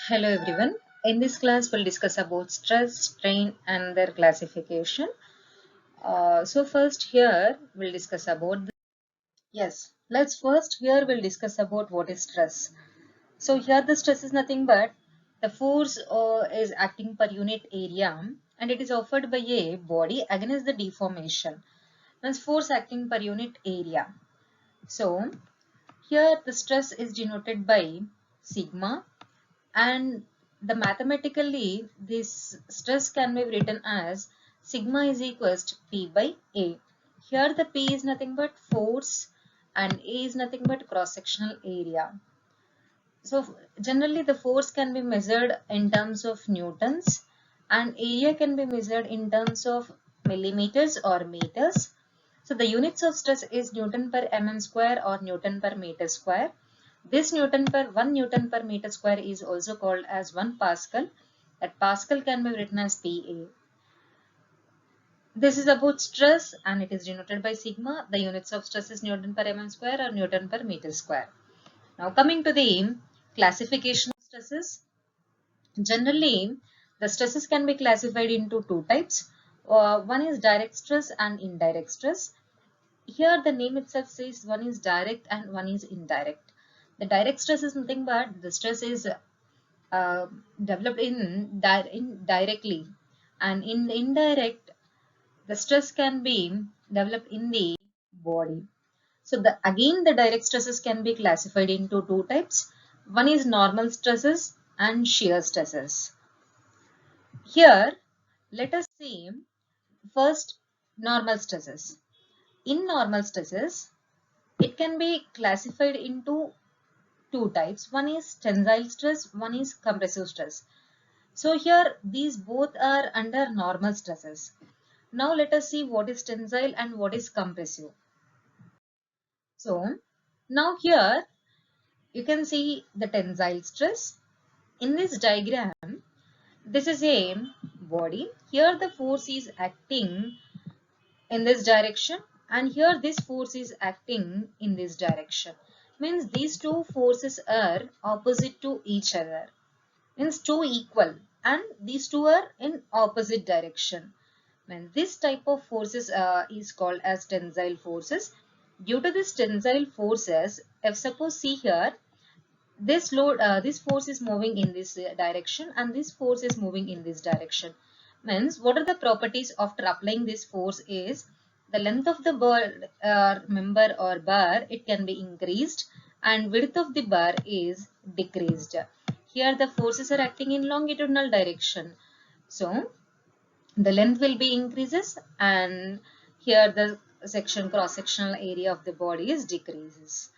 Hello everyone. In this class, we'll discuss about stress, strain, and their classification. So first here we'll discuss about let's first here we'll discuss about what is stress. So here the stress is nothing but the force is acting per unit area, and it is offered by a body against the deformation. Means force acting per unit area. So here the stress is denoted by sigma, and the mathematically this stress can be written as sigma is equals to P by A. Here the P is nothing but force and A is nothing but cross-sectional area. So generally the force can be measured in terms of newtons and area can be measured in terms of millimeters or meters. So the units of stress is Newton per mm square or Newton per meter square. This 1 Newton per meter square is also called as 1 Pascal. That Pascal can be written as PA. This is about stress and it is denoted by sigma. The units of stress is Newton per mm square or Newton per meter square. Now coming to the classification of stresses. Generally, the stresses can be classified into two types. One is direct stress and indirect stress. Here the name itself says one is direct and one is indirect. The direct stress is nothing but the stress is developed directly, and in the indirect the stress can be developed in the body. So again the direct stresses can be classified into two types. One is normal stresses and shear stresses. Here let us see first normal stresses. In normal stresses, it can be classified into two types. One is tensile stress, one is compressive stress. So here these both are under normal stresses. Now let us see what is tensile and what is compressive. So now here you can see the tensile stress. In this diagram, this is a body. Here the force is acting in this direction and here this force is acting in this direction. Means these two forces are opposite to each other. Means two equal and these two are in opposite direction. When this type of forces is called as tensile forces. Due to this tensile forces, if suppose see here, this force is moving in this direction and this force is moving in this direction. Means what are the properties after applying this force is the length of the bar, member or bar, it can be increased and width of the bar is decreased. Here the forces are acting in longitudinal direction. So the length will be increases and here the cross sectional area of the body is decreases.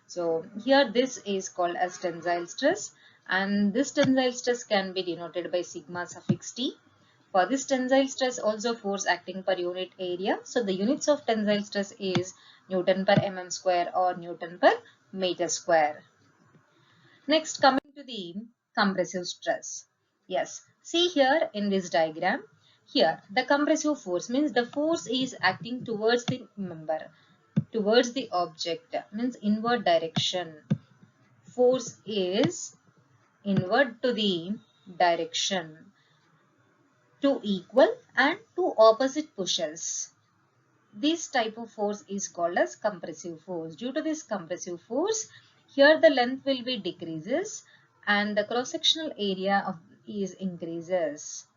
So here this is called as tensile stress, and this tensile stress can be denoted by sigma suffix t. For this tensile stress also force acting per unit area. So the units of tensile stress is Newton per mm square or Newton per meter square. Next, coming to the compressive stress. Yes, see here in this diagram, here the compressive force means the force is acting towards the member, towards the object, means inward direction. Force is inward to the direction, two equal and two opposite pushes. This type of force is called as compressive force. Due to this compressive force, here the length will be decreases and the cross-sectional area is increases.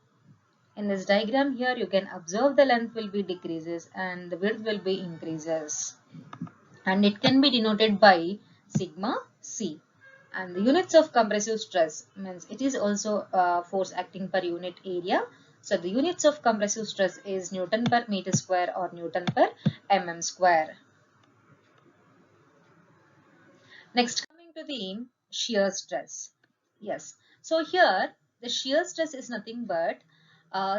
In this diagram here you can observe the length will be decreases and the width will be increases. And it can be denoted by sigma c. And the units of compressive stress means it is also force acting per unit area. So the units of compressive stress is Newton per meter square or Newton per mm square. Next, coming to the shear stress. Yes. So here the shear stress is nothing but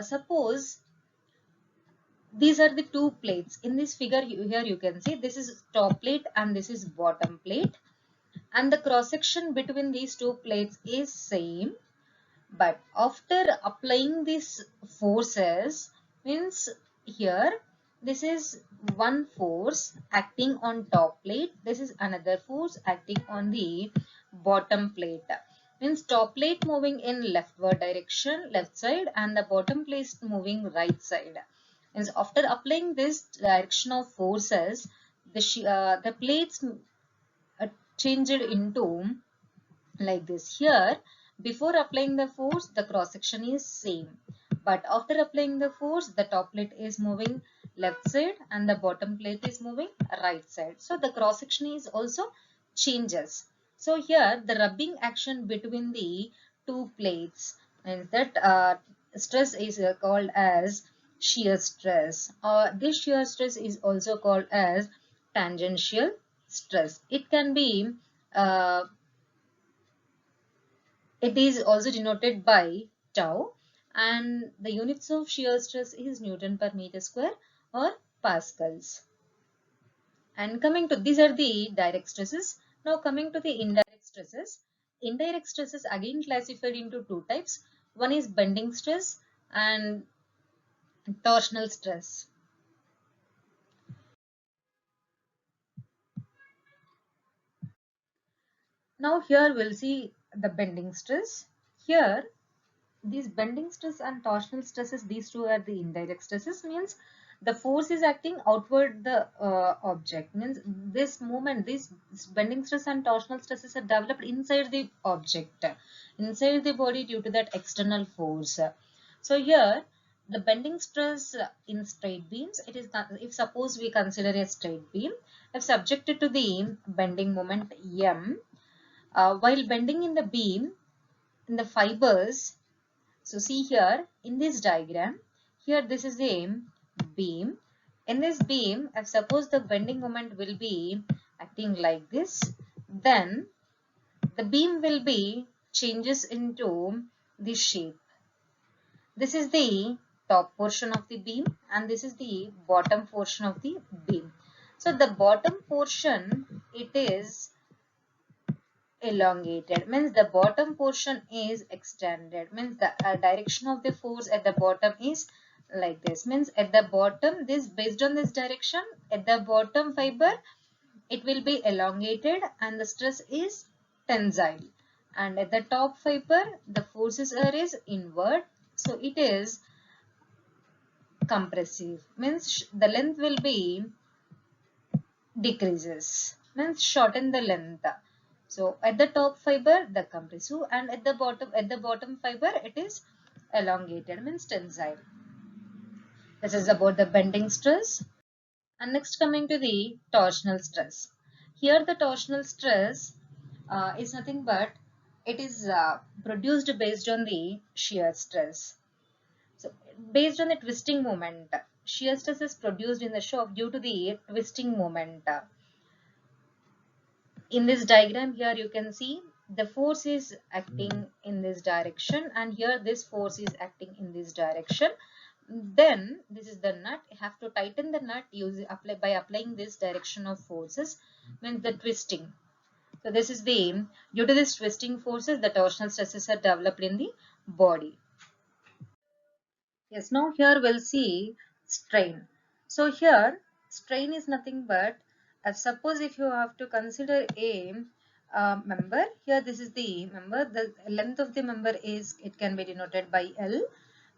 suppose these are the two plates. In this figure here you can see this is top plate and this is bottom plate. And the cross section between these two plates is same, but after applying these forces means here this is one force acting on top plate, this is another force acting on the bottom plate. Means top plate moving in leftward direction, left side, and the bottom plate moving right side. Means after applying this direction of forces, the plates changed into like this. Here, before applying the force, the cross section is same, but after applying the force, the top plate is moving left side and the bottom plate is moving right side. So the cross section is also changes. So here the rubbing action between the two plates, and that stress is called as shear stress, or this shear stress is also called as tangential stress. It can be uh, it is also denoted by tau, and the units of shear stress is Newton per meter square or pascals. And coming to, these are the direct stresses. Now coming to the indirect stresses. Indirect stresses again classified into two types. One is bending stress and torsional stress. Now here we'll see the bending stress. Here these bending stress and torsional stresses, these two are the indirect stresses. Means the force is acting outward the object. Means this movement, this bending stress and torsional stresses are developed inside the object, inside the body, due to that external force. So here the bending stress in straight beams, it is, if suppose we consider a straight beam, if subjected to the bending moment M, while bending in the beam, in the fibers. So see here in this diagram, here this is a beam. In this beam, if suppose the bending moment will be acting like this, then the beam will be changes into this shape. This is the top portion of the beam and this is the bottom portion of the beam. So the bottom portion, it is elongated, means the bottom portion is extended, means the direction of the force at the bottom is like this. Means at the bottom, this based on this direction, at the bottom fiber it will be elongated and the stress is tensile, and at the top fiber the forces are is inward, so it is compressive. Means the length will be decreases, means shorten the length. So at the top fiber the compressive, and at the bottom fiber it is elongated, means tensile. This is about the bending stress. And next coming to the torsional stress. Here the torsional stress is nothing but it is produced based on the shear stress. So based on the twisting moment, shear stress is produced in the shop due to the twisting moment. In this diagram here you can see the force is acting in this direction, and here this force is acting in this direction. Then this is the nut. You have to tighten the nut by applying this direction of forces, means the twisting. So this is the, due to this twisting forces, the torsional stresses are developed in the body. Yes, now here we'll see strain. So here strain is nothing but, suppose if you have to consider a member, here this is the member, the length of the member is, it can be denoted by L.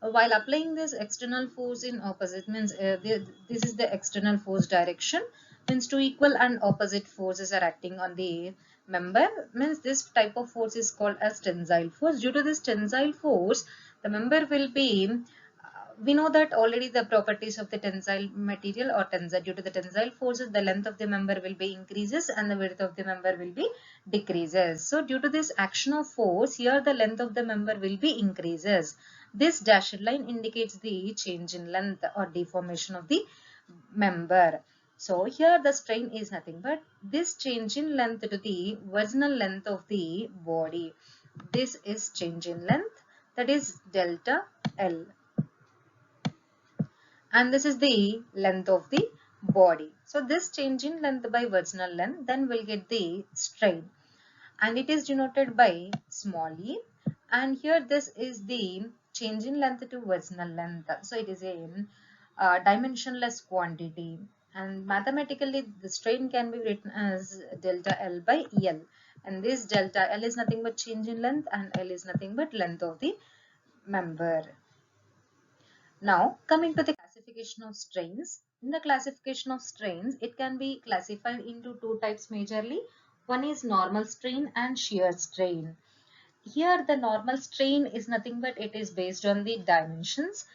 While applying this external force in opposite, means this is the external force direction, means two equal and opposite forces are acting on the member, means this type of force is called as tensile force. Due to this tensile force, the member will be, we know that already the properties of the tensile material or tensile, due to the tensile forces the length of the member will be increases and the width of the member will be decreases. So due to this action of force, here the length of the member will be increases. This dashed line indicates the change in length or deformation of the member. So here the strain is nothing but this change in length to the original length of the body. This is change in length, that is delta L, and this is the length of the body. So this change in length by virginal length, then we'll get the strain, and it is denoted by small e, and here this is the change in length to virginal length. So it is a dimensionless quantity, and mathematically the strain can be written as delta L by L. And this delta L is nothing but change in length, and L is nothing but length of the member. Now coming to the classification of strains. In the classification of strains, it can be classified into two types majorly. One is normal strain and shear strain. Here the normal strain is nothing but it is based on the dimensions.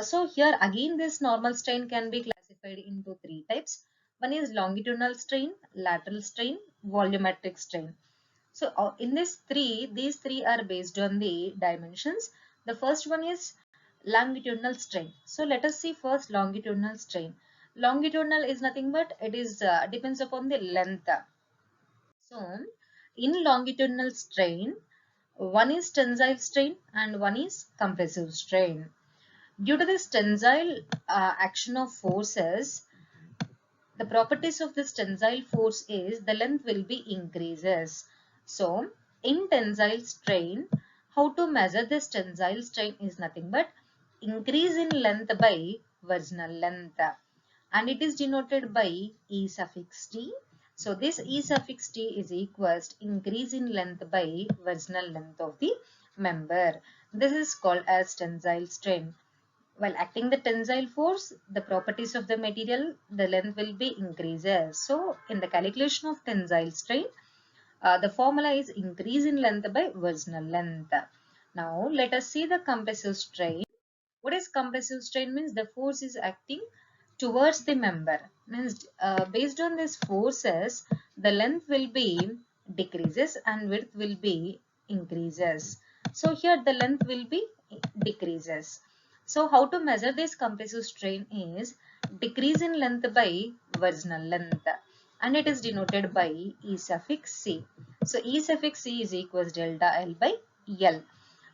So here again this normal strain can be classified into three types. One is longitudinal strain, lateral strain, volumetric strain. So in these three are based on the dimensions. The first one is longitudinal strain. So let us see first longitudinal strain. Longitudinal is nothing but it is depends upon the length. So in longitudinal strain, one is tensile strain and one is compressive strain. Due to this tensile action of forces, the properties of this tensile force is the length will be increases. So in tensile strain, how to measure this tensile strain is nothing but increase in length by virginal length, and it is denoted by E suffix T. So this E suffix T is equals to increase in length by virginal length of the member. This is called as tensile strain. While acting the tensile force, the properties of the material, the length will be increases. So in the calculation of tensile strain, the formula is increase in length by virginal length. Now let us see the compressive strain. What is compressive strain means? The force is acting towards the member. Means based on these forces, the length will be decreases and width will be increases. So here the length will be decreases. So how to measure this compressive strain is decrease in length by virginal length, and it is denoted by E suffix C. So E suffix C is equals delta L by L.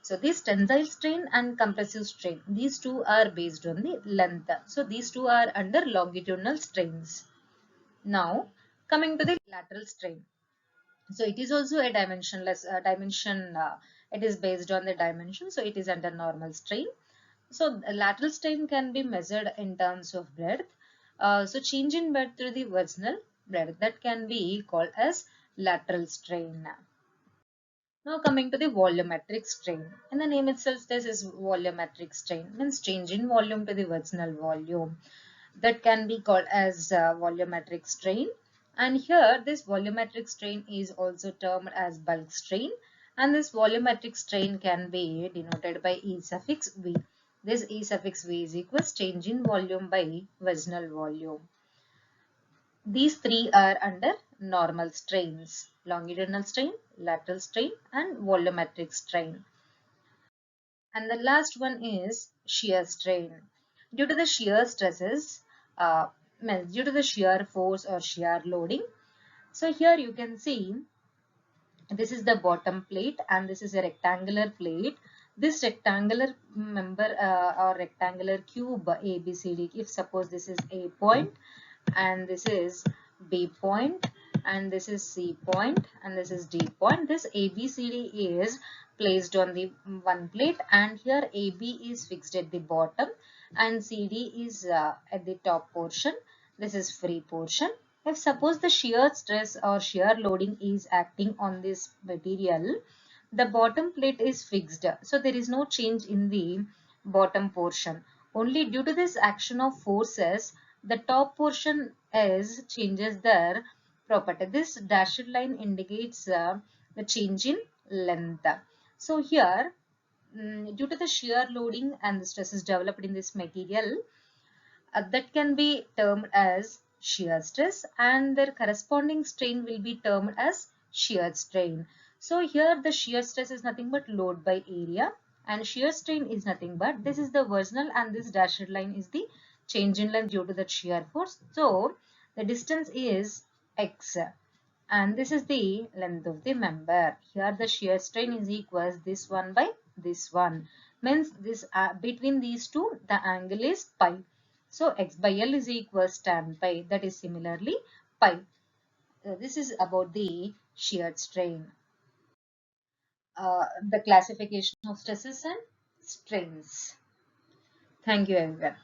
So this tensile strain and compressive strain, these two are based on the length. So these two are under longitudinal strains. Now coming to the lateral strain. So it is also a dimensionless dimension. It is based on the dimension. So it is under normal strain. So lateral strain can be measured in terms of breadth. So change in breadth through the virginal breadth, that can be called as lateral strain. Now coming to the volumetric strain. In the name itself, this is volumetric strain, means change in volume to the virginal volume. That can be called as volumetric strain. And here this volumetric strain is also termed as bulk strain. And this volumetric strain can be denoted by E suffix V. This E suffix V is equals change in volume by virginal volume. These three are under normal strains: longitudinal strain, lateral strain, and volumetric strain. And the last one is shear strain. Due to the shear stresses, due to the shear force or shear loading. So here you can see this is the bottom plate and this is a rectangular plate. This rectangular member or rectangular cube ABCD, if suppose this is A point and this is B point and this is C point and this is D point, this ABCD is placed on the one plate, and here AB is fixed at the bottom and CD is at the top portion. This is free portion. If suppose the shear stress or shear loading is acting on this material, the bottom plate is fixed. So there is no change in the bottom portion. Only due to this action of forces, the top portion is changes their property. This dashed line indicates the change in length. So here, due to the shear loading and the stresses developed in this material, that can be termed as shear stress, and their corresponding strain will be termed as shear strain. So here the shear stress is nothing but load by area, and shear strain is nothing but this is the virginal and this dashed line is the change in length due to the shear force. So the distance is x and this is the length of the member. Here the shear strain is equals this one by this one, means this between these two the angle is pi. So x by L is equals tan pi, that is similarly pi. This is about the shear strain. The classification of stresses and strains. Thank you everyone.